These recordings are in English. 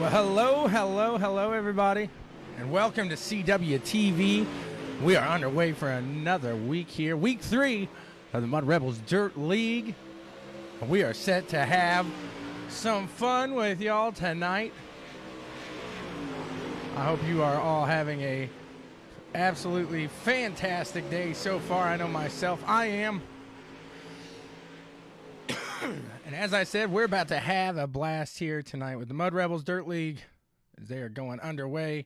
Well, hello, everybody, and welcome to CWTV. We are underway for another week here, week 3 of the Mud Rebels Dirt League. We are set to have some fun with y'all tonight. I hope you are all having a absolutely fantastic day so far. I know myself, I am. And as I said, we're about to have a blast here tonight with the Mud Rebels Dirt League as they are going underway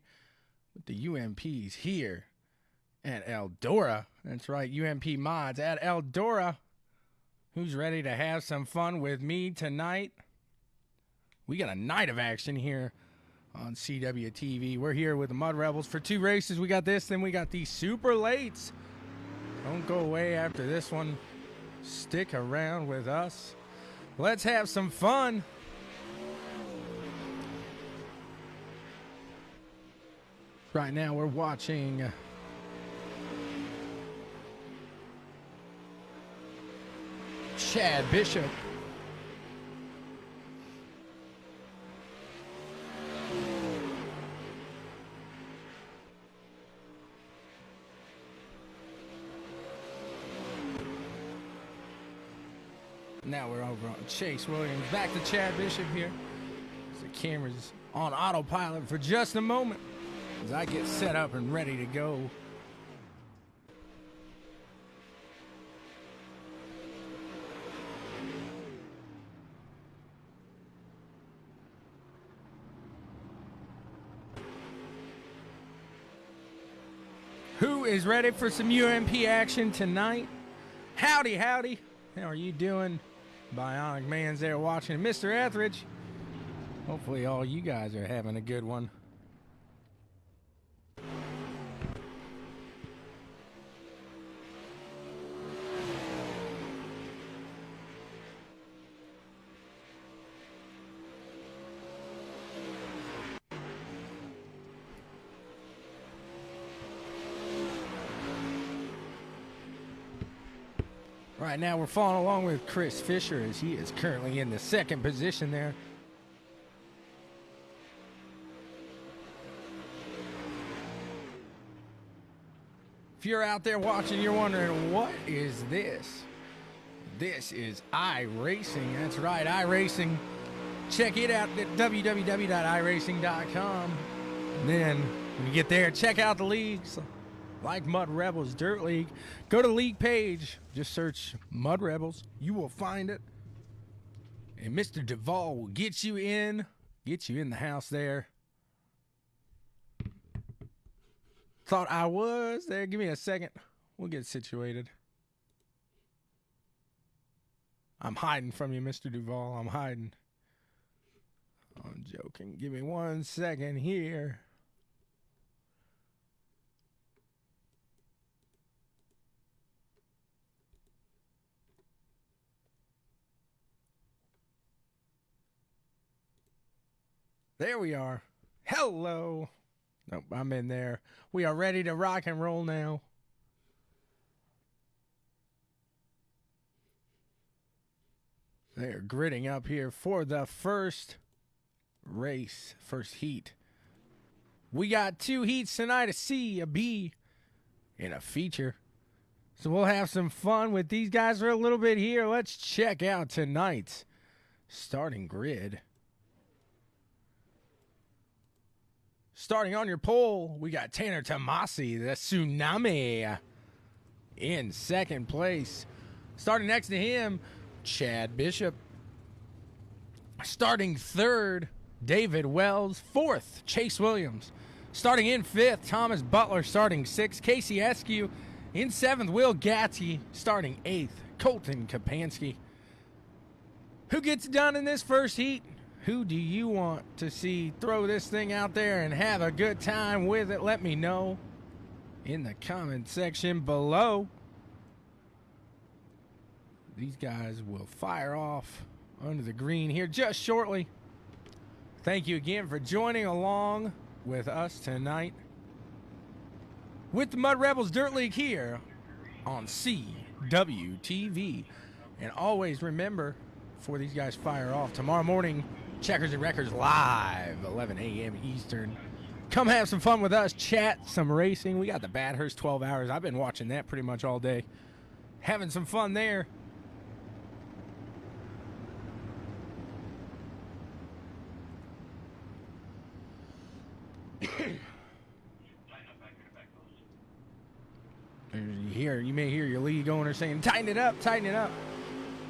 with the UMPs here at Eldora. That's right, UMP mods at Eldora. Who's ready to have some fun with me tonight? We got a night of action here on CWTV. We're here with the Mud Rebels for 2 races. We got this, then we got the Super Lates. Don't go away after this one. Stick around with us. Let's have some fun. Right now we're watching Chad Bishop. Now we're over on Chase Williams. Back to Chad Bishop here. The camera's on autopilot for just a moment as I get set up and ready to go. Who is ready for some UMP action tonight? Howdy, howdy. How are you doing? Bionic Man's there watching. Mr. Etheridge. Hopefully all you guys are having a good one. Right now we're following along with Chris Fisher as he is currently in the 2nd position there. If you're out there watching, you're wondering, what is this? This is iRacing. That's right, iRacing. Check it out at www.iracing.com. And then when you get there, check out the leagues. Like Mud Rebels Dirt League. Go to the league page. Just search Mud Rebels. You will find it. And Mr. Duvall will get you in the house there. Thought I was there. Give me a second. We'll get situated. I'm hiding from you, Mr. Duvall. I'm hiding. I'm joking. Give me 1 second here. There we are. Hello. Nope, I'm in there. We are ready to rock and roll now. They're gritting up here for the first race, first heat. We got 2 heats tonight, a C, a B, and a feature. So we'll have some fun with these guys for a little bit here. Let's check out tonight's starting grid. Starting on your pole, we got Tanner Tomasi, the Tsunami, in 2nd place. Starting next to him, Chad Bishop. Starting 3rd, David Wells. 4th, Chase Williams. Starting in 5th, Thomas Butler. Starting 6th, Casey Eskew. In 7th, Will Gatsky. Starting 8th, Colton Kapansky. Who gets done in this first heat? Who do you want to see throw this thing out there and have a good time with it? Let me know in the comment section below. These guys will fire off under the green here just shortly. Thank you again for joining along with us tonight with the Mud Rebels Dirt League here on CWTV. And always remember, before these guys fire off tomorrow morning, Checkers and Records live, 11 a.m. Eastern. Come have some fun with us, chat some racing. We got the Bathurst 12 hours. I've been watching that pretty much all day. Having some fun there. You may hear your lead owner saying, tighten it up, tighten it up.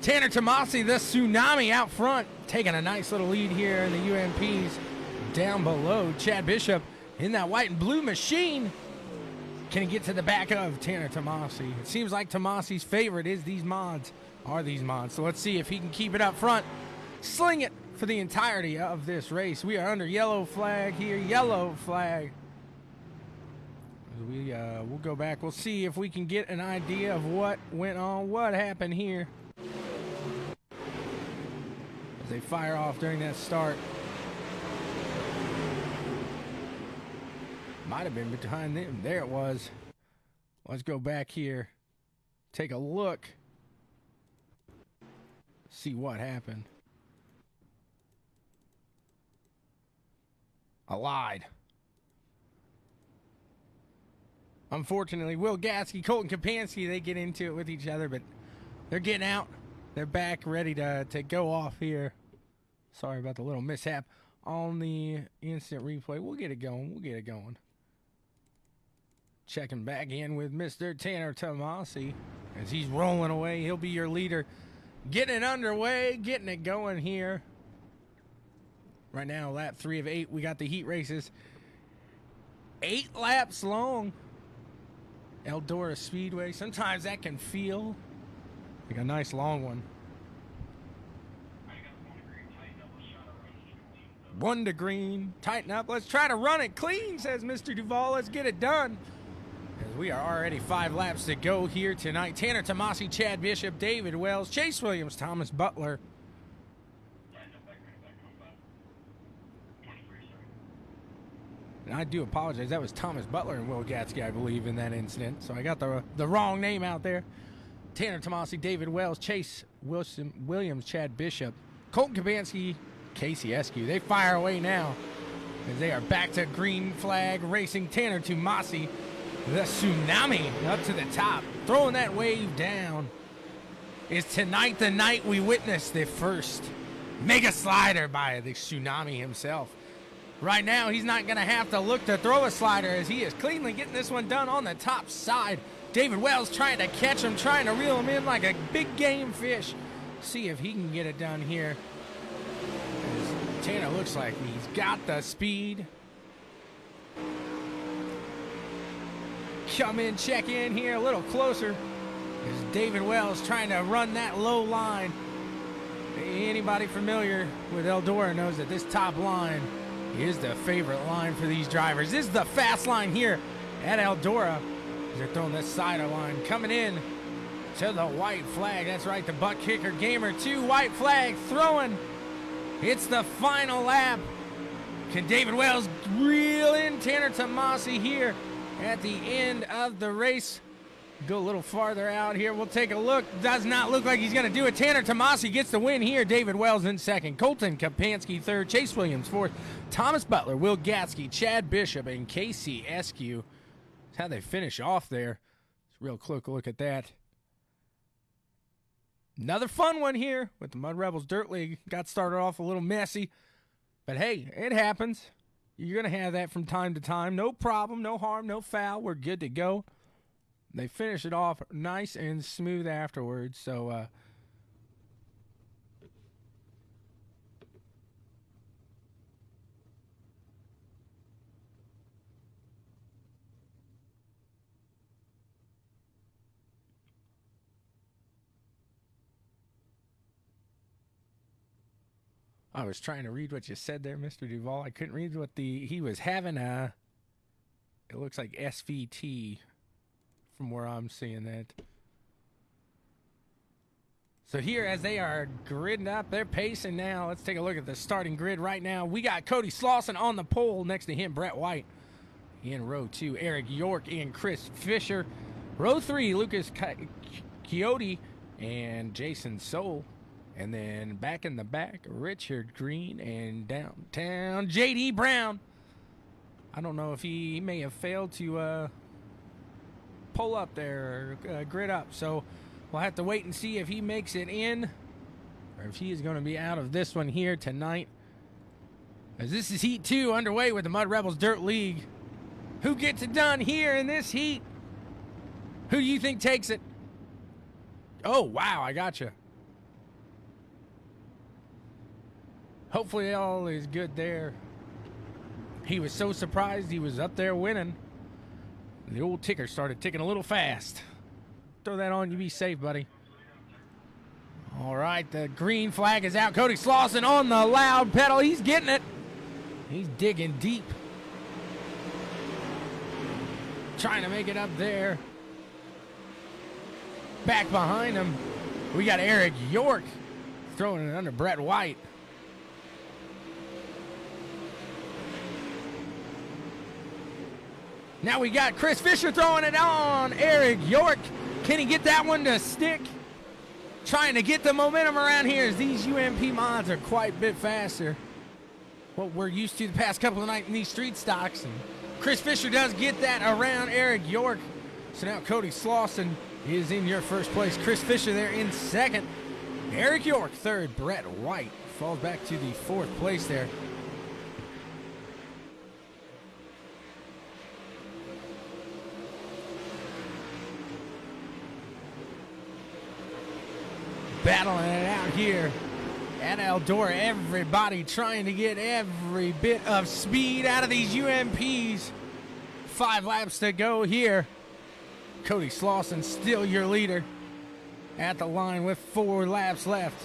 Tanner Tomasi, the Tsunami out front, taking a nice little lead here in the UMPs. Down below, Chad Bishop in that white and blue machine. Can he get to the back of Tanner Tomasi? It seems like Tomasi's favorite is these mods. So let's see if he can keep it up front. Sling it for the entirety of this race. We are under yellow flag here, yellow flag. We'll go back. We'll see if we can get an idea of what went on, what happened here. As they fire off during that start. Might have been behind them. There it was. Let's go back here. Take a look. See what happened. I lied. Unfortunately, Will Gatsky, Colton Kapansky, they get into it with each other, but they're getting out. They're back ready to go off here. Sorry about the little mishap on the instant replay. We'll get it going. Checking back in with Mr. Tanner Tomasi as he's rolling away. He'll be your leader. Getting it underway, getting it going here. Right now, lap 3 of 8. We got the heat races. 8 laps long. Eldora Speedway. Sometimes that can feel like a nice long one. 1 to green. Tighten up. Let's try to run it clean, says Mr. Duval. Let's get it done. As we are already 5 laps to go here tonight. Tanner Tomasi, Chad Bishop, David Wells, Chase Williams, Thomas Butler. And I do apologize. That was Thomas Butler and Will Gatsky, I believe, in that incident. So I got the wrong name out there. Tanner Tomasi, David Wells, Chase Williams, Chad Bishop, Colton Kabansky, Casey Eskew. They fire away now as they are back to green flag racing. Tanner Tomasi, the Tsunami, up to the top, throwing that wave down. Is tonight the night we witness the first mega slider by the Tsunami himself? Right now, he's not going to have to look to throw a slider as he is cleanly getting this one done on the top side. David Wells trying to catch him, trying to reel him in like a big game fish. See if he can get it done here. As Tanner looks like he's got the speed. Come in, check in here a little closer. As David Wells trying to run that low line. Anybody familiar with Eldora knows that this top line is the favorite line for these drivers. This is the fast line here at Eldora. They're throwing this sideline coming in to the white flag. That's right, the butt kicker gamer 2 white flag throwing. It's the final lap. Can David Wells reel in Tanner Tomasi here at the end of the race? Go a little farther out here. We'll take a look. Does not look like he's going to do it. Tanner Tomasi gets the win here. David Wells in second. Colton Kapansky third. Chase Williams fourth. Thomas Butler, Will Gatsky, Chad Bishop, and Casey Eskew. That's how they finish off there. Let's real quick look at that. Another fun one here with the Mud Rebels Dirt League. Got started off a little messy. But hey, it happens. You're going to have that from time to time. No problem, no harm, no foul. We're good to go. They finish it off nice and smooth afterwards. So, I was trying to read what you said there, Mr. Duval. I couldn't read what he was having it looks like SVT. From where I'm seeing that. So here, as they are gridding up, they're pacing now. Let's take a look at the starting grid right now. We got Cody Slauson on the pole. Next to him, Brett White. In row 2, Eric York and Chris Fisher. Row 3, Lucas Coyote and Jason Soul. And then back in the back, Richard Green, and downtown J.D. Brown. I don't know if he may have failed to pull up there, or grid up. So we'll have to wait and see if he makes it in, or if he is going to be out of this one here tonight. As this is Heat 2 underway with the Mud Rebels Dirt League. Who gets it done here in this heat? Who do you think takes it? Oh, wow, I gotcha. Hopefully all is good there. He was so surprised he was up there winning. The old ticker started ticking a little fast. Throw that on, you be safe, buddy. All right, the green flag is out. Cody Slauson on the loud pedal. He's getting it. He's digging deep. Trying to make it up there. Back behind him, we got Eric York throwing it under Brett White. Now we got Chris Fisher throwing it on Eric York. Can he get that one to stick? Trying to get the momentum around here as these UMP mods are quite a bit faster. What we're used to the past couple of nights in these street stocks. And Chris Fisher does get that around Eric York. So now Cody Slauson is in your first place. Chris Fisher there in second. Eric York third. Brett White falls back to the fourth place there. Battling it out here at Eldora. Everybody trying to get every bit of speed out of these UMPs. 5 laps to go here. Cody Slauson still your leader at the line with 4 laps left.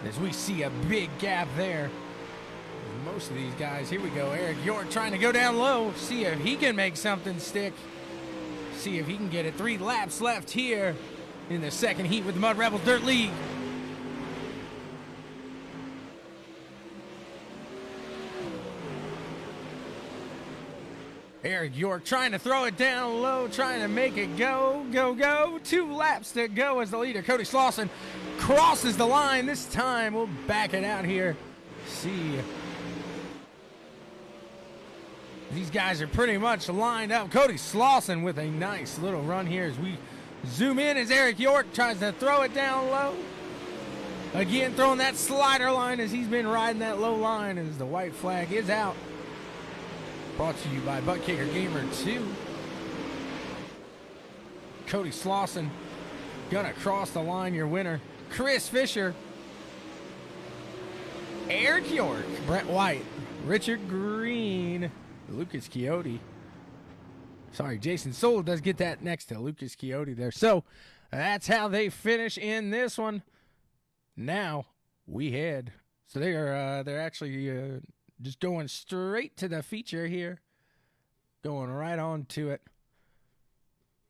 As we see a big gap there. Most of these guys, here we go. Eric York trying to go down low, see if he can make something stick. See if he can get it. 3 laps left here in the second heat with the Mud Rebels Dirt League. Eric York trying to throw it down low, trying to make it go, go, go. 2 laps to go as the leader. Cody Slauson crosses the line. This time we'll back it out here. See. These guys are pretty much lined up. Cody Slauson with a nice little run here as we zoom in as Eric York tries to throw it down low. Again, throwing that slider line as he's been riding that low line as the white flag is out. Brought to you by Butt Kicker Gamer 2. Cody Slauson gonna cross the line, your winner. Chris Fisher, Eric York, Brett White, Richard Green, Lucas Chiotti. Sorry, Jason Sola does get that next to Lucas Chiotti there. So that's how they finish in this one. Now we head. So they're actually just going straight to the feature here. Going right on to it.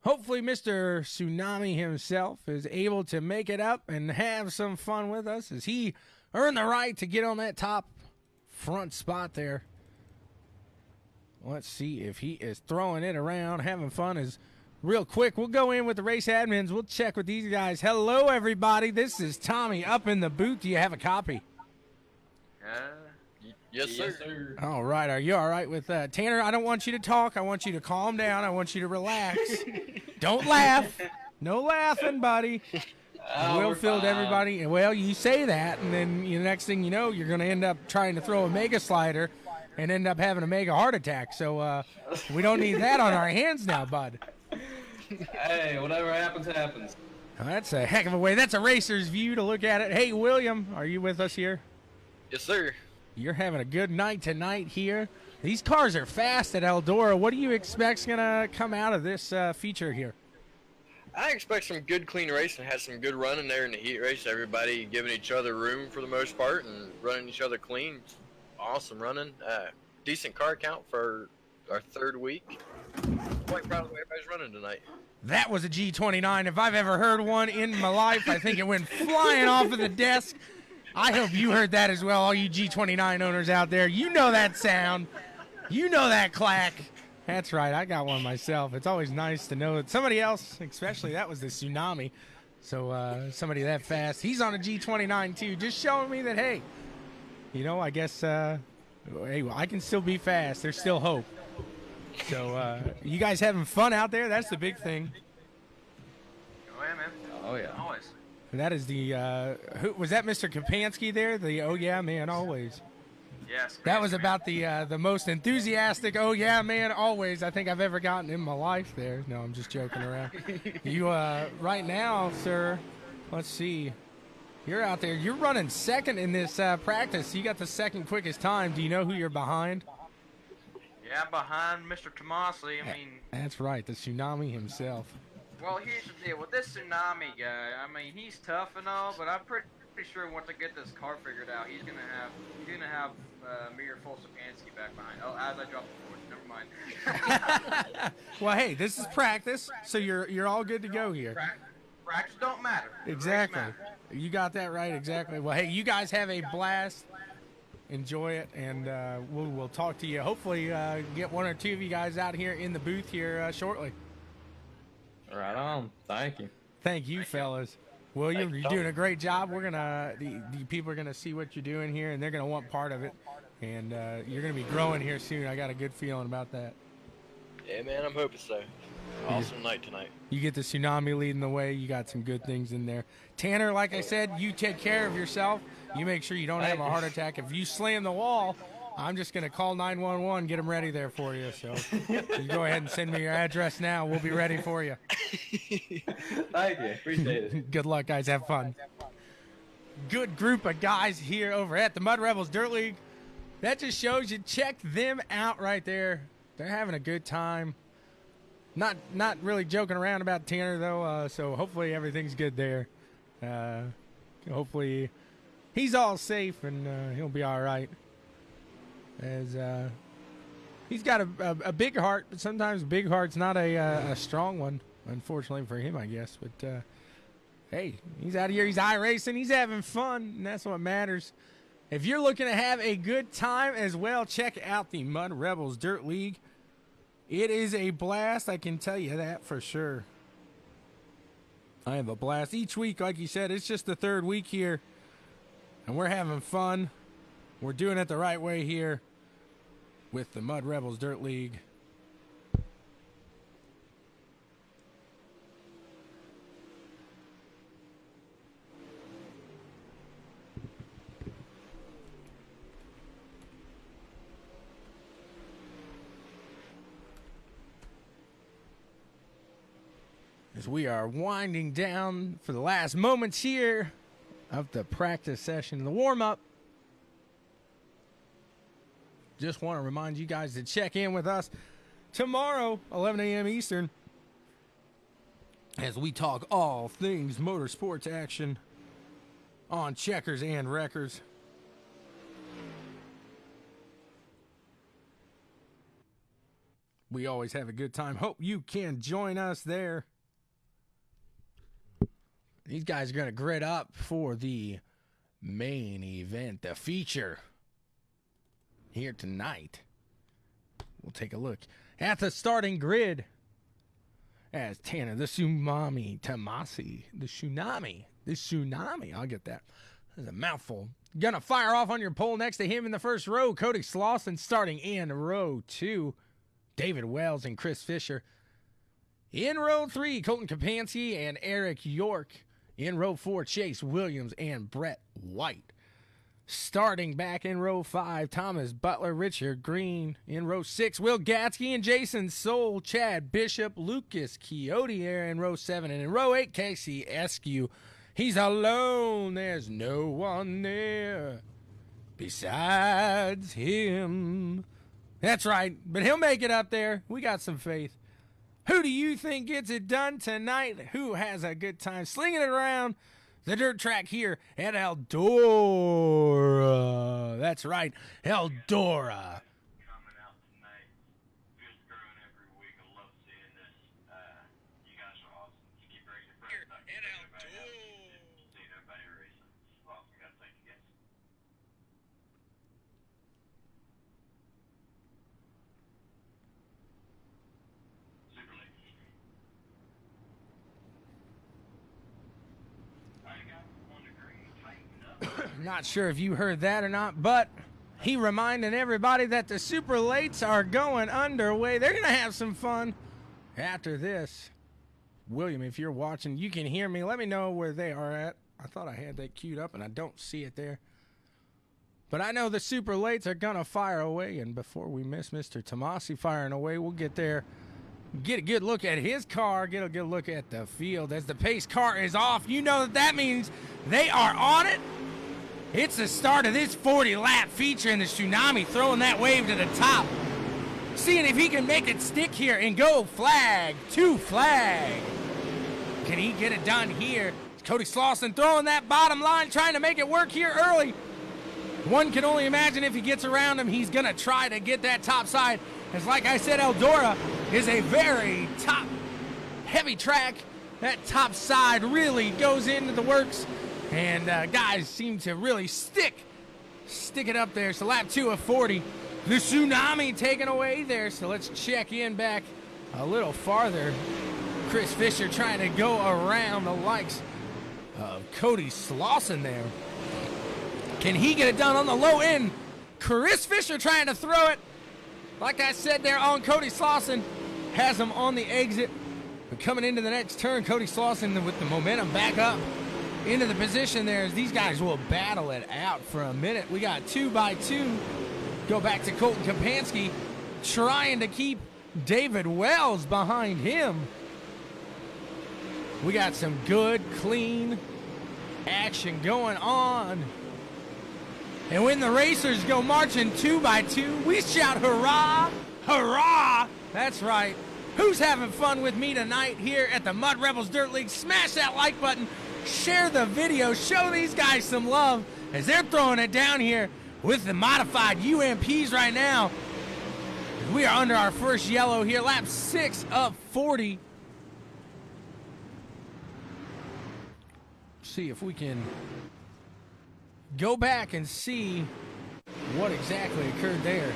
Hopefully Mr. Tsunami himself is able to make it up and have some fun with us as he earned the right to get on that top front spot there. Let's see if he is throwing it around, having fun. Is real quick. We'll go in with the race admins. We'll check with these guys. Hello, everybody. This is Tommy up in the booth. Do you have a copy? Yes, sir. All right. Are you all right with that? Tanner, I don't want you to talk. I want you to calm down. I want you to relax. Don't laugh. No laughing, buddy. Will filled everybody. Well, you say that, and then the next thing you know, you're going to end up trying to throw a mega slider and end up having a mega heart attack. So we don't need that on our hands now, bud. Hey, whatever happens, happens. That's a heck of a way. That's a racer's view to look at it. Hey, William, are you with us here? Yes, sir. You're having a good night tonight here. These cars are fast at Eldora. What do you expect's going to come out of this feature here? I expect some good, clean racing. Had some good running there in the heat race. Everybody giving each other room for the most part and running each other clean. Awesome running. Decent car count for our third week. Quite proud of the way everybody's running tonight. That was a G29. If I've ever heard one in my life, I think it went flying off of the desk. I hope you heard that as well, all you G29 owners out there. You know that sound. You know that clack That's right. I got one myself. It's always nice to know that somebody else, especially that was the Tsunami. So somebody that fast. He's on a G29 too, just showing me that, hey, you know, I guess, hey, well, I can still be fast. There's still hope. So you guys having fun out there? That's the big thing. Oh yeah, man. Oh yeah. Always. And that is the, who was that, Mr. Kapansky there? The oh yeah, man, always. Yes. That was about the most enthusiastic oh yeah, man, always I think I've ever gotten in my life there. No, I'm just joking around. You, right now, sir, let's see. You're out there. You're running second in this practice. You got the second quickest time. Do you know who you're behind? Yeah, behind Mr. Tomasi. I mean, That's right, the Tsunami himself. well, here's the deal with this Tsunami guy. I mean, he's tough and all, but I'm pretty sure once I get this car figured out, he's gonna have me or Full Sapansky back behind. Oh, as I drop the force, never mind. Well, hey, this is practice, so you're all good to go here. Practice don't matter. The race Exactly. matters. You got that right, exactly. Well, hey, you guys have a blast. Enjoy it, and we'll talk to you. Hopefully, get one or two of you guys out here in the booth here shortly. Right on. Thank you. Thank you, fellas. William, Thanks, you're Tom. doing a great job. We're gonna the people are gonna see what you're doing here, and they're gonna want part of it. And you're gonna be growing here soon. I got a good feeling about that. Yeah, man, I'm hoping so. Awesome night tonight. You get the Tsunami leading the way. You got some good things in there. Tanner, like I said, you take care of yourself. You make sure you don't have a heart attack. If you slam the wall, I'm just going to call 911, get them ready there for you. So you go ahead and send me your address now. We'll be ready for you. Thank you. Appreciate it. Good luck, guys. Have fun. Good group of guys here over at the Mud Rebels Dirt League. That just shows you. Check them out right there. They're having a good time. Not really joking around about Tanner, though, so hopefully everything's good there. Hopefully he's all safe and he'll be all right. As he's got a big heart, but sometimes a big heart's not a strong one, unfortunately for him, I guess. But, hey, he's out here, he's iRacing, he's having fun, and that's what matters. If you're looking to have a good time as well, check out the Mud Rebels Dirt League. It is a blast, I can tell you that for sure. I have a blast. Each week, like you said, it's just the third week here. And we're having fun. We're doing it the right way here with the Mud Rebels Dirt League. As we are winding down for the last moments here of the practice session, the warm-up. Just want to remind you guys to check in with us tomorrow, 11 a.m. Eastern, as we talk all things motorsports action on Checkers and Wreckers. We always have a good time. Hope you can join us there. These guys are going to grid up for the main event, the feature here tonight. We'll take a look at the starting grid as Tanner, the Tsunami, Tomasi, the Tsunami, I'll get that. That's a mouthful. Gonna fire off on your pole next to him in the first row, Cody Slauson starting in row 2, David Wells and Chris Fisher. In row 3, Colton Kapansky and Eric York. In row 4, Chase Williams and Brett White. Starting back in row 5, Thomas Butler, Richard Green. In row 6, Will Gatsky and Jason Soul, Chad Bishop, Lucas Quixote there in row 7. And in row 8, Casey Eskew. He's alone. There's no one there besides him. That's right, but he'll make it up there. We got some faith. Who do you think gets it done tonight? Who has a good time slinging it around the dirt track here at Eldora? That's right, Eldora. Coming out tonight, just growing every week. I love seeing this. You guys are awesome. Just keep raising your breath. Seeing everybody racing. It's awesome. Gotta thank you guys. Not sure if you heard that or not, but he reminding everybody that the super lates are going underway. They're going to have some fun after this. William, if you're watching, you can hear me. Let me know where they are at. I thought I had that queued up, and I don't see it there. But I know the super lates are going to fire away, and before we miss Mr. Tomasi firing away, we'll get there, get a good look at his car, get a good look at the field. As the pace car is off, you know that means they are on it. It's the start of this 40-lap feature, and the Tsunami throwing that wave to the top. Seeing if he can make it stick here and go flag to flag. Can he get it done here? Cody Slauson throwing that bottom line, trying to make it work here early. One can only imagine if he gets around him, he's going to try to get that top side. As like I said, Eldora is a very top heavy track. That top side really goes into the works. And guys seem to really stick it up there. So lap 2 of 40. The Tsunami taken away there. So let's check in back a little farther. Chris Fisher trying to go around the likes of Cody Slauson there. Can he get it done on the low end? Chris Fisher trying to throw it. Like I said there on Cody Slauson. Has him on the exit. But coming into the next turn, Cody Slauson with the momentum back up into the position there as these guys will battle it out for a minute. We got 2 by 2. Go back to Colton Kapansky trying to keep David Wells behind him. We got some good, clean action going on. And when the racers go marching 2 by 2, we shout hurrah, hurrah. That's right. Who's having fun with me tonight here at the Mud Rebels Dirt League? Smash that like button, share the video, show these guys some love as they're throwing it down here with the modified UMPs right now. We are under our first yellow here, lap 6 of 40. See if we can go back and see what exactly occurred there.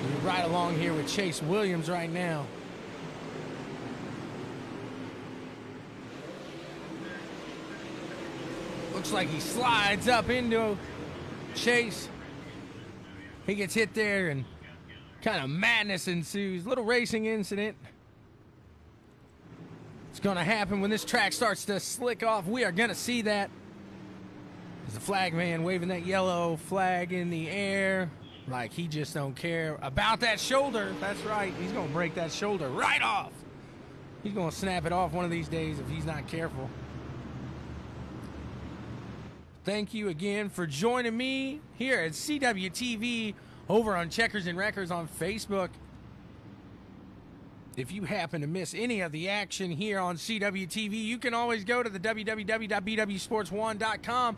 We're right along here with Chase Williams right now. Looks like he slides up into Chase. He gets hit there and kind of madness ensues. Little racing incident. It's going to happen when this track starts to slick off. We are going to see that. There's the flag man waving that yellow flag in the air like he just don't care about that shoulder. That's right. He's going to break that shoulder right off. He's going to snap it off one of these days if he's not careful. Thank you again for joining me here at CWTV over on Checkers and Wreckers on Facebook. If you happen to miss any of the action here on CWTV, you can always go to the www.bwsports1.com.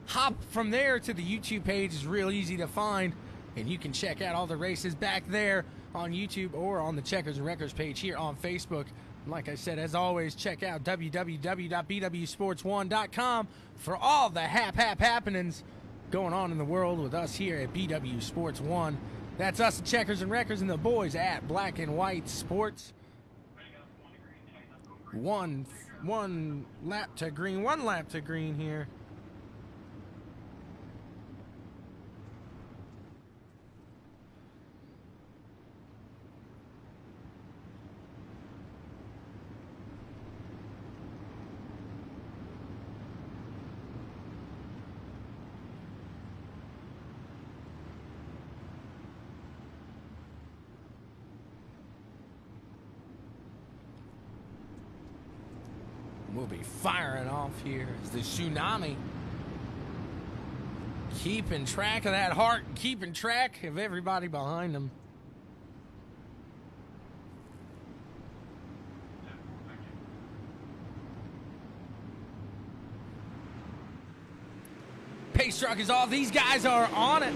Hop from there to the YouTube page. It's real easy to find, and you can check out all the races back there on YouTube or on the Checkers and Wreckers page here on Facebook. Like I said, as always, check out www.bwsports1.com for all the happenings going on in the world with us here at BW Sports 1. That's us at Checkers and Wreckers and the boys at Black and White Sports. One lap to green here. We'll be firing off here as the Tsunami keeping track of that heart, keeping track of everybody behind them. Pace truck is off. These guys are on it.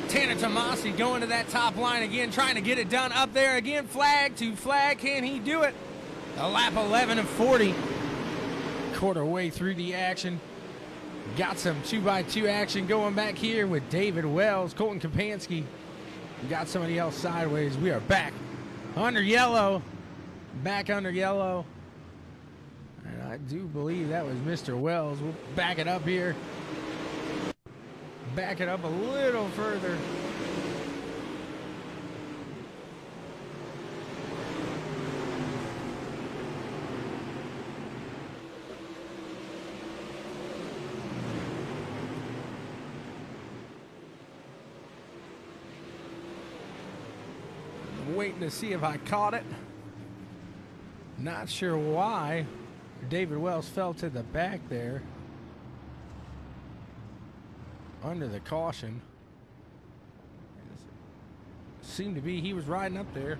Tanner Tomasi going to that top line again, trying to get it done up there again. Flag to flag. Can he do it? A lap 11 of 40. Quarter way through the action. Got some 2x2 action going back here with David Wells, Colton Kapansky. Got somebody else sideways. We are back under yellow. Back under yellow. And I I do believe that was Mr. Wells. We'll back it up here. Back it up a little further. Waiting to see if I caught it. Not sure why David Wells fell to the back there under the caution. Seemed to be he was riding up there.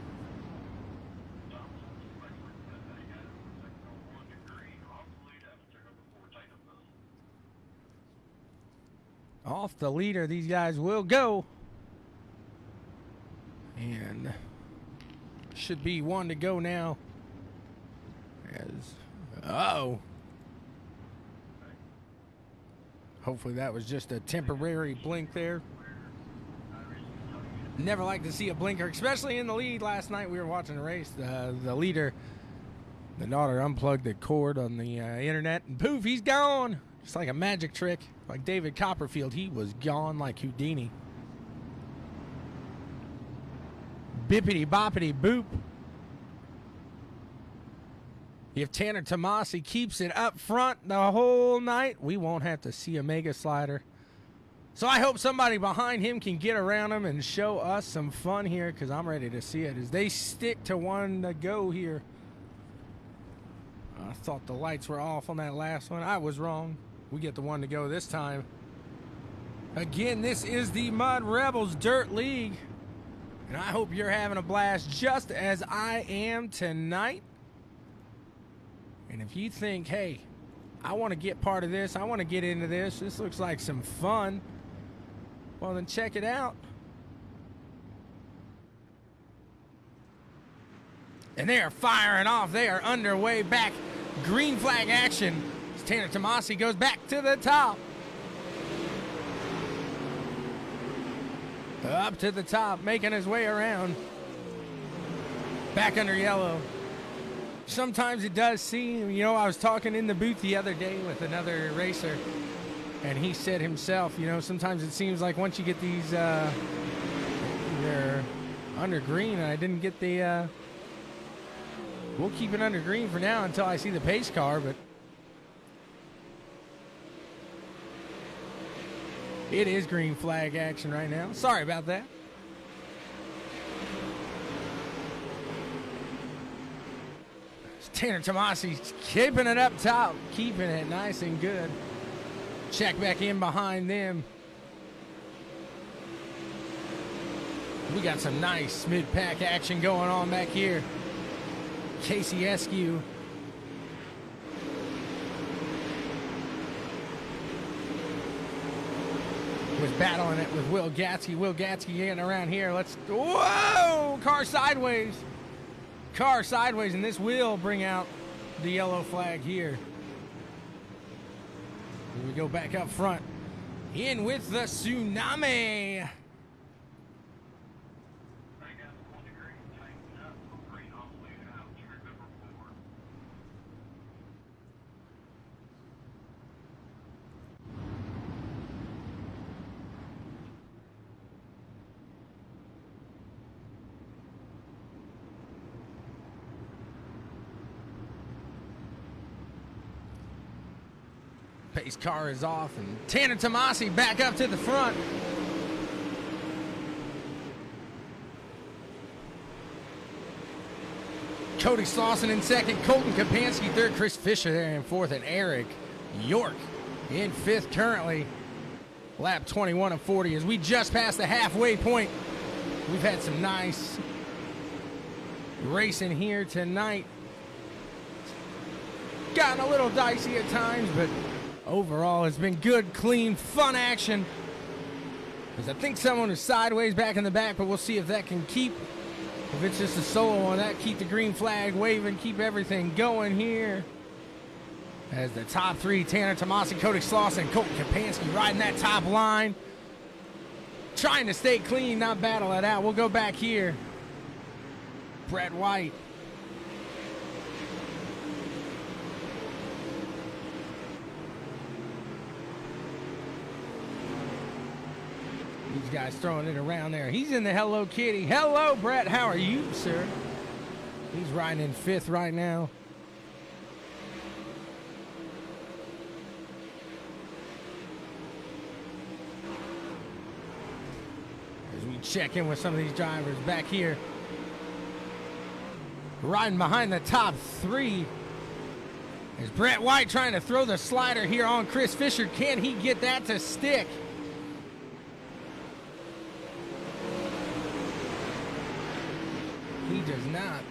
Off the leader, these guys will go. And should be one to go now. Uh-oh. Hopefully that was just a temporary blink there. Never like to see a blinker, especially in the lead. Last night we were watching the race. The leader, the daughter, unplugged the cord on the internet, and poof, he's gone. Just like a magic trick. Like David Copperfield, he was gone like Houdini. Bippity boppity boop. If Tanner Tomasi keeps it up front the whole night, we won't have to see a mega slider. So I hope somebody behind him can get around him and show us some fun here, because I'm ready to see it as they stick to one to go here. I thought the lights were off on that last one. I was wrong. We get the one to go this time. Again, this is the Mud Rebels Dirt League. And I hope you're having a blast just as I am tonight. And if you think, hey, I want to get part of this, I want to get into this, this looks like some fun, well, then check it out. And they are firing off. They are underway back. Green flag action. As Tanner Tomasi goes back to the top. Up to the top, making his way around. Back under yellow. Sometimes it does seem, you know, I was talking in the booth the other day with another racer, and he said himself, you know, sometimes it seems like once you get these, they're under green, and I didn't get the, we'll keep it under green for now until I see the pace car, but it is green flag action right now. Sorry about that. Tanner Tomasi keeping it up top, keeping it nice and good. Check back in behind them. We got some nice mid-pack action going on back here. Casey Eskew. Was battling it with Will Gatsky. Will Gatsky getting around here. Whoa! Car sideways. Car sideways, and this will bring out the yellow flag here. We go back up front. In with the tsunami. Pace car is off, and Tanner Tomasi back up to the front. Cody Slauson in second, Colton Kapansky third, Chris Fisher there in fourth, and Eric York in fifth currently. Lap 21 of 40 as we just passed the halfway point. We've had some nice racing here tonight. Gotten a little dicey at times, but overall, it's been good, clean, fun action. As I think someone is sideways back in the back, but we'll see if that can keep, if it's just a solo on that, keep the green flag waving, keep everything going here. As the top three, Tanner Tomasi, Cody Slauson, Colton Kapansky riding that top line. Trying to stay clean, not battle it out. We'll go back here. Brett White. These guys throwing it around there. He's in the Hello Kitty. Hello, Brett. How are you, sir? He's riding in 5th right now. As we check in with some of these drivers back here. Riding behind the top 3 is Brett White trying to throw the slider here on Chris Fisher. Can he get that to stick? He does not.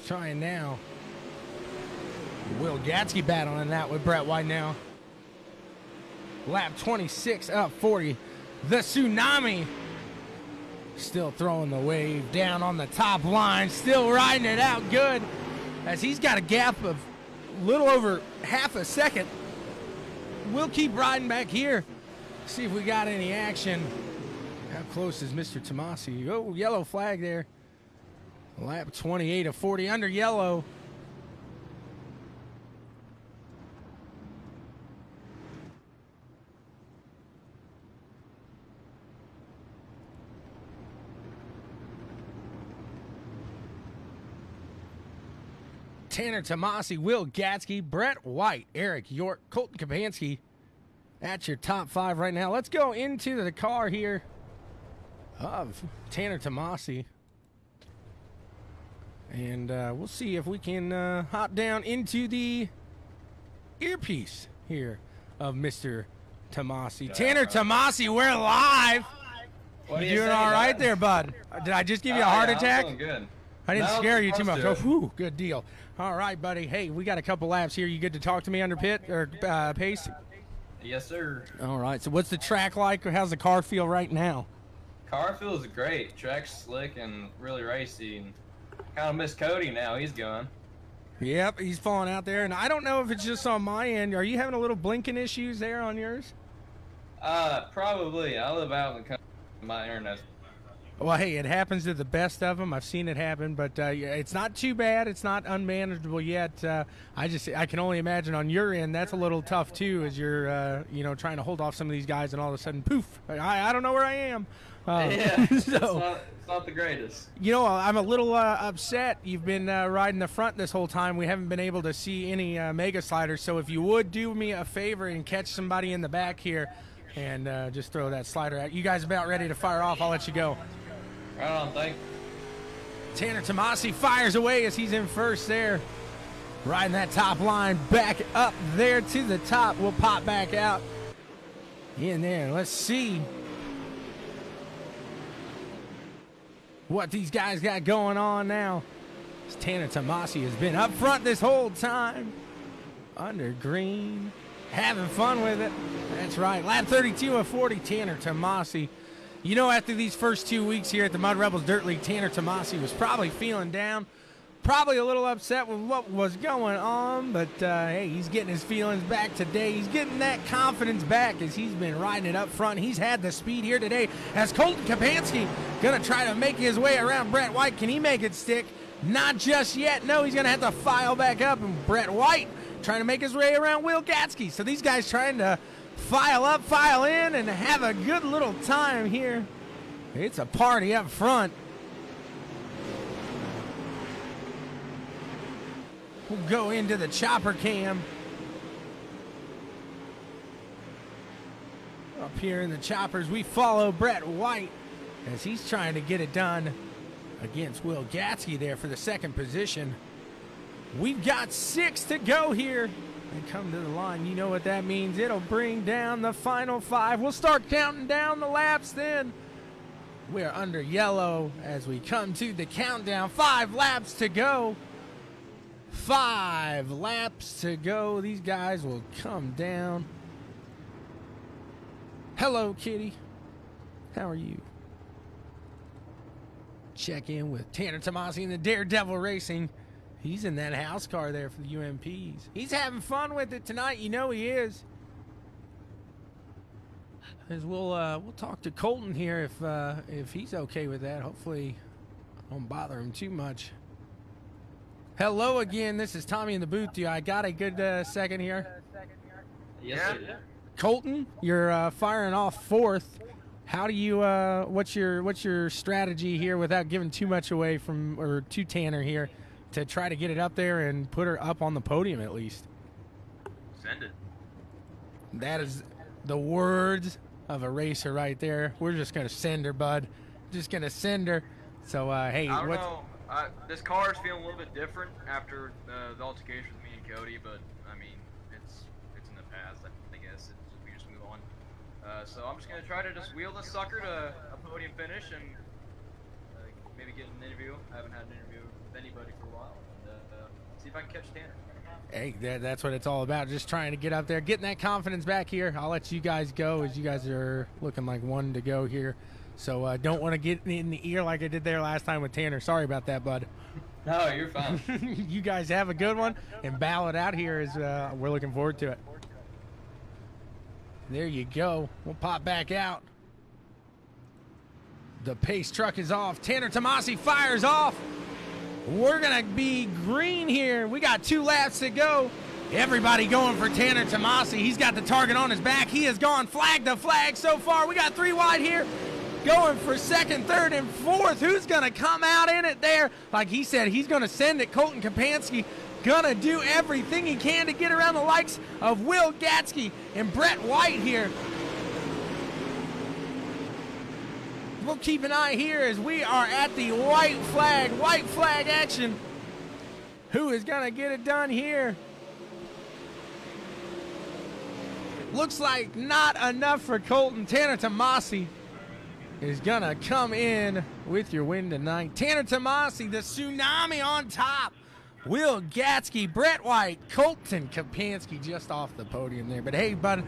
Trying now. Will Gatsky battling that with Brett White now. Lap 26 up 40. The Tsunami still throwing the wave down on the top line. Still riding it out good as he's got a gap of a little over half a second. We'll keep riding back here. See if we got any action. How close is Mr. Tomasi? Oh, yellow flag there. Lap 28 of 40 under yellow. Tanner Tomasi, Will Gatsky, Brett White, Eric York, Colton Kapansky. That's your top 5 right now. Let's go into the car here of Tanner Tomasi. And we'll see if we can hop down into the earpiece here of Mr. Tomasi. Tanner Tomasi, we're live. What You do you doing say, all right guys? there, bud? Did I just give you a heart attack? I'm doing good. I didn't No, scare you too much. Oh, supposed to. whew, good deal. All right, buddy. Hey, we got a couple laps here. You good to talk to me under pit or pace? Yes, sir. All right. So what's the track like? How's the car feel right now? Car feels great. Track's slick and really racy. And kind of miss Cody now. He's gone. Yep, he's falling out there. And I don't know if it's just on my end. Are you having a little blinking issues there on yours? Probably. I live out in the country. My internet's Well, hey, it happens to the best of them. I've seen it happen, but it's not too bad. It's not unmanageable yet. I can only imagine on your end that's a little tough too, as you're trying to hold off some of these guys, and all of a sudden, poof! I don't know where I am. yeah. So it's not the greatest. I'm a little upset. You've been riding the front this whole time. We haven't been able to see any mega sliders. So if you would do me a favor and catch somebody in the back here, and just throw that slider out. You guys about ready to fire off? I'll let you go. Right on, thank you. Tanner Tomasi fires away as he's in first there. Riding that top line back up there to the top. We'll pop back out in there. Let's see what these guys got going on now. This Tanner Tomasi has been up front this whole time. Under green. Having fun with it. That's right. Lap 32 of 40, Tanner Tomasi. After these first 2 weeks here at the Mud Rebels Dirt League, Tanner Tomasi was probably feeling down, probably a little upset with what was going on, but hey, he's getting his feelings back today. He's getting that confidence back as he's been riding it up front. He's had the speed here today as Colton Kapansky going to try to make his way around Brett White. Can he make it stick? Not just yet. No, he's going to have to file back up, and Brett White trying to make his way around Will Gatsky. So these guys trying to file up, file in, and have a good little time here. It's a party up front. We'll go into the chopper cam. Up here in the choppers, we follow Brett White as he's trying to get it done against Will Gatsky there for the second position. We've got 6 to go here. And come to the line. You know what that means. It'll bring down the final 5. We'll start counting down the laps then. We're under yellow as we come to the countdown. 5 laps to go. 5 laps to go. These guys will come down. Hello, Kitty. How are you? Check in with Tanner Tomasi and the Daredevil Racing. He's in that house car there for the UMPs. He's having fun with it tonight. You know he is. As we'll talk to Colton here if he's okay with that. Hopefully, I don't bother him too much. Hello again. This is Tommy in the booth. I got a good second here. Yes, Yeah. sir. Colton, you're firing off fourth. How do you? What's your strategy here without giving too much away to Tanner here to try to get it up there and put her up on the podium at least? Send it. That is the words of a racer right there. We're just gonna send her, bud. Just gonna send her. So hey, I don't know. This car is feeling a little bit different after the altercation with me and Cody, but I mean, it's in the past. I guess we just move on. So I'm just gonna try to just wheel this sucker to a podium finish and maybe get an interview. I haven't had an interview with anybody for a while, and see if I can catch Tanner. Hey, that's what it's all about. Just trying to get up there, getting that confidence back here. I'll let you guys go as you guys are looking like one to go here. So don't want to get in the ear like I did there last time with Tanner. Sorry about that, bud. No, you're fine. You guys have a good one and battle it out here as we're looking forward to it. There you go. We'll pop back out. The pace truck is off. Tanner Tomasi fires off. We're going to be green here. We got 2 laps to go. Everybody going for Tanner Tomasi. He's got the target on his back. He has gone flag to flag so far. We got 3 wide here. Going for second, third, and fourth. Who's going to come out in it there? Like he said, he's going to send it. Colton Kapansky going to do everything he can to get around the likes of Will Gatsky and Brett White here. We'll keep an eye here as we are at the white flag action. Who is going to get it done here? Looks like not enough for Colton. Tanner Tomasi is going to come in with your win tonight. Tanner Tomasi, the tsunami on top. Will Gatsky, Brett White, Colton Kapansky just off the podium there. But hey, bud,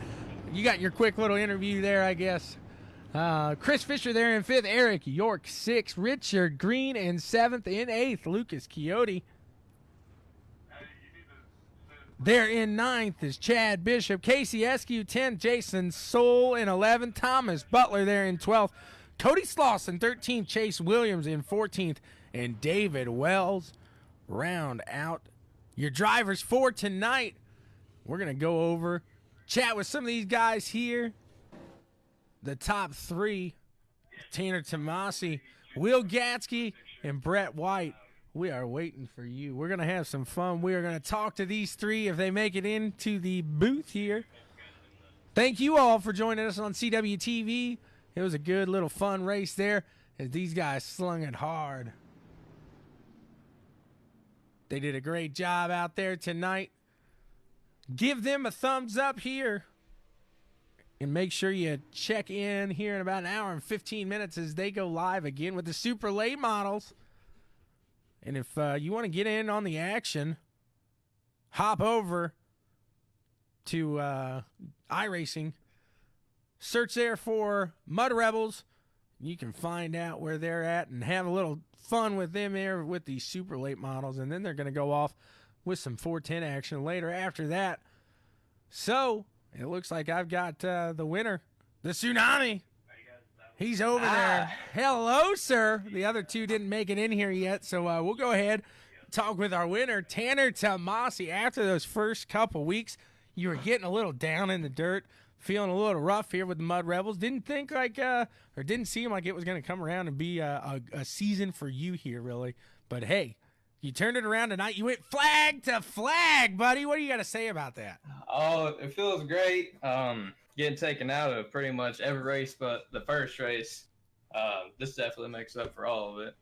you got your quick little interview there, I guess. Chris Fisher there in 5th, Eric York 6th, Richard Green in 7th, in 8th, Lucas Quixote. There in 9th is Chad Bishop, Casey Eskew 10th, Jason Soul in 11th, Thomas Butler there in 12th, Cody Sloss in 13th, Chase Williams in 14th, and David Wells round out your drivers for tonight. We're going to go over, chat with some of these guys here. The top 3, Tanner Tomasi, Will Gatsky, and Brett White. We are waiting for you. We're going to have some fun. We are going to talk to these 3 if they make it into the booth here. Thank you all for joining us on CWTV. It was a good little fun race there as these guys slung it hard. They did a great job out there tonight. Give them a thumbs up here. And make sure you check in here in about an hour and 15 minutes as they go live again with the super late models. And if you want to get in on the action, hop over to iRacing. Search there for Mud Rebels. You can find out where they're at and have a little fun with them there with these super late models. And then they're going to go off with some 410 action later after that. So it looks like I've got the winner, the Tsunami. He's over there. Hello, sir. The other 2 didn't make it in here yet, so we'll go ahead and talk with our winner, Tanner Tomasi. After those first couple weeks, you were getting a little down in the dirt, feeling a little rough here with the Mud Rebels. Didn't think like, or didn't seem like it was going to come around and be a season for you here, really. But hey, you turned it around tonight. You went flag to flag, buddy. What do you got to say about that? Oh, it feels great. Getting taken out of pretty much every race but the first race. This definitely makes up for all of it.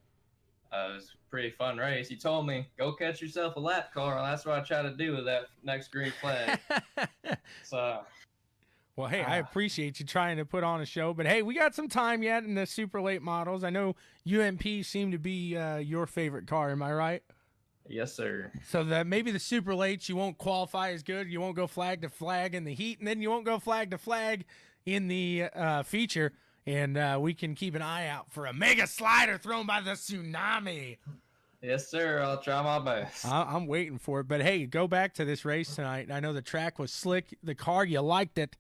It was a pretty fun race. You told me, go catch yourself a lap car, and that's what I try to do with that next green flag. So, well, hey, I appreciate you trying to put on a show, but hey, we got some time yet in the super late models. I know UMP seem to be your favorite car. Am I right? Yes, sir. So that maybe the super lates, you won't qualify as good. You won't go flag to flag in the heat, and then you won't go flag to flag in the feature. And we can keep an eye out for a mega slider thrown by the Tsunami. Yes, sir. I'll try my best. I'm waiting for it. But, hey, go back to this race tonight. I know the track was slick. The car, you liked it.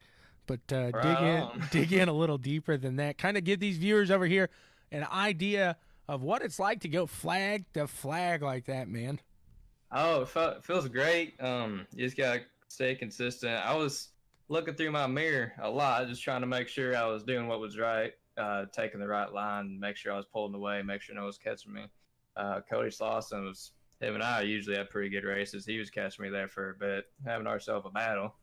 But dig in a little deeper than that. Kind of give these viewers over here an idea of what it's like to go flag to flag like that, man. Oh, it feels great. You just got to stay consistent. I was looking through my mirror a lot, just trying to make sure I was doing what was right, taking the right line, make sure I was pulling away, make sure no one was catching me. Cody Slauson was him and I usually have pretty good races. He was catching me there for a bit, having ourselves a battle.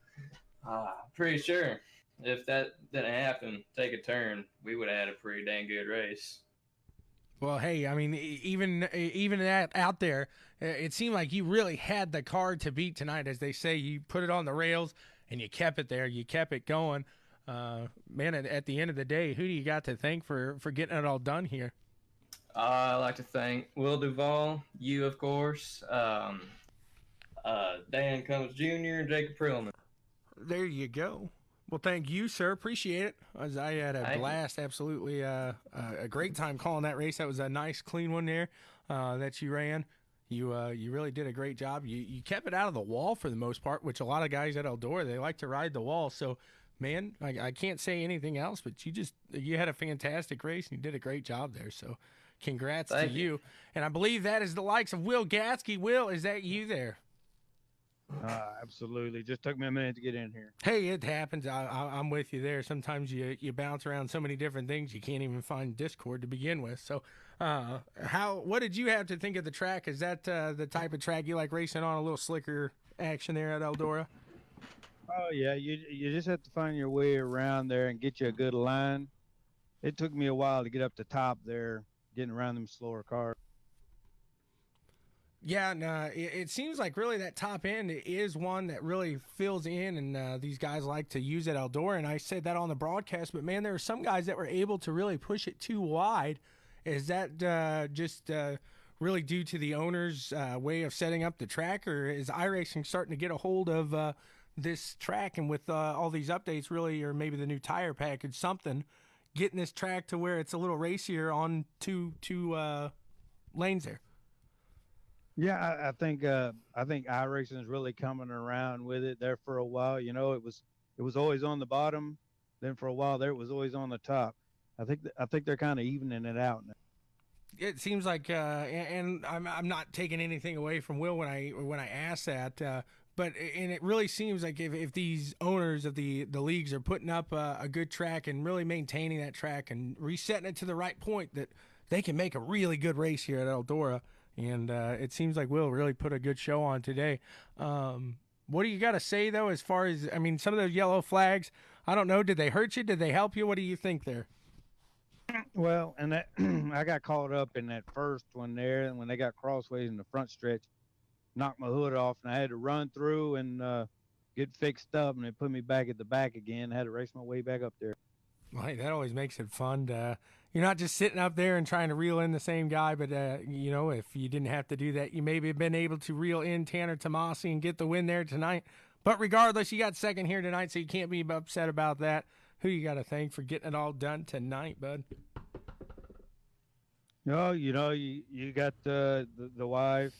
Pretty sure if that didn't happen, take a turn, we would have had a pretty dang good race. Well, hey, I mean, even that out there, it seemed like you really had the car to beat tonight. As they say, you put it on the rails and you kept it there. You kept it going. Man, at the end of the day, who do you got to thank for getting it all done here? I'd like to thank Will Duvall, you, of course, Dan Cummins Jr., and Jacob Prillman. There you go. Well, thank you, sir. Appreciate it. As I had a blast. Absolutely a great time calling that race. That was a nice, clean one there that you ran. You really did a great job. You kept it out of the wall for the most part, which a lot of guys at Eldora, they like to ride the wall. So, man, I can't say anything else, but you had a fantastic race and you did a great job there. So, congrats to you. And I believe that is the likes of Will Gatsky. Will, is that you there? Absolutely. Just took me a minute to get in here. Hey, it happens. I'm with you there. Sometimes you bounce around so many different things you can't even find Discord to begin with. So, what did you have to think of the track? Is that the type of track you like racing on? A little slicker action there at Eldora? Oh yeah, you just have to find your way around there and get you a good line. It took me a while to get up the top there, getting around them slower cars. Yeah, no, it seems like really that top end is one that really fills in, and these guys like to use at Eldora. And I said that on the broadcast, but man, there are some guys that were able to really push it too wide. Is that just really due to the owner's way of setting up the track, or is iRacing starting to get a hold of this track and with all these updates, really, or maybe the new tire package, something getting this track to where it's a little racier on two lanes there? Yeah, I think iRacing is really coming around with it there for a while. You know, it was always on the bottom, then for a while there it was always on the top. I think they're kind of evening it out now. It seems like, and I'm not taking anything away from Will when I ask that, but it really seems like if these owners of the leagues are putting up a good track and really maintaining that track and resetting it to the right point, that they can make a really good race here at Eldora. And it seems like Will really put a good show on today. What do you got to say, though, as far as, I mean, some of those yellow flags, I don't know, did they hurt you? Did they help you? What do you think there? Well, and that I got caught up in that first one there, and when they got crossways in the front stretch, knocked my hood off, and I had to run through and get fixed up, and they put me back at the back again. I had to race my way back up there. Well, hey, that always makes it fun. You're not just sitting up there and trying to reel in the same guy, but, you know, if you didn't have to do that, you maybe have been able to reel in Tanner Tomasi and get the win there tonight. But regardless, you got second here tonight, so you can't be upset about that. Who you got to thank for getting it all done tonight, bud? No, you know, you got the wife,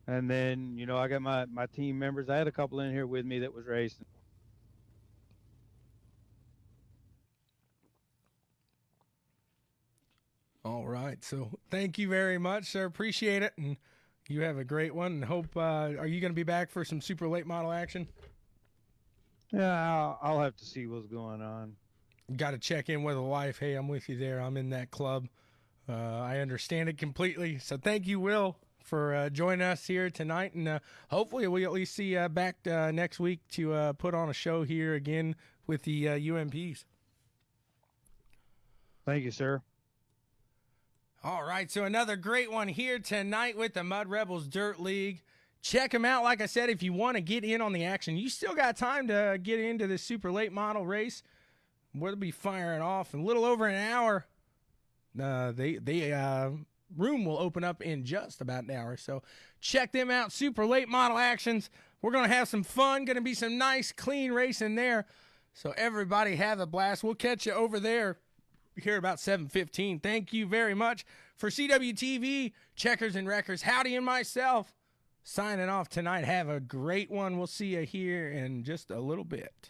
and then, you know, I got my team members. I had a couple in here with me that was racing. All right. So thank you very much, sir. Appreciate it. And you have a great one. And hope, are you going to be back for some super late model action? Yeah, I'll have to see what's going on. Got to check in with the wife. Hey, I'm with you there. I'm in that club. I understand it completely. So thank you, Will, for joining us here tonight. And hopefully we'll at least see you back next week to put on a show here again with the UMPs. Thank you, sir. All right, so another great one here tonight with the Mud Rebels Dirt League. Check them out. Like I said, if you want to get in on the action, you still got time to get into this super late model race. We'll be firing off in a little over an hour. The room will open up in just about an hour. So check them out, super late model actions. We're going to have some fun. Going to be some nice, clean racing there. So everybody have a blast. We'll catch you over there here about 7:15. Thank you very much for CWTV, Checkers and Wreckers, Howdy and myself signing off tonight. Have a great one. We'll see you here in just a little bit.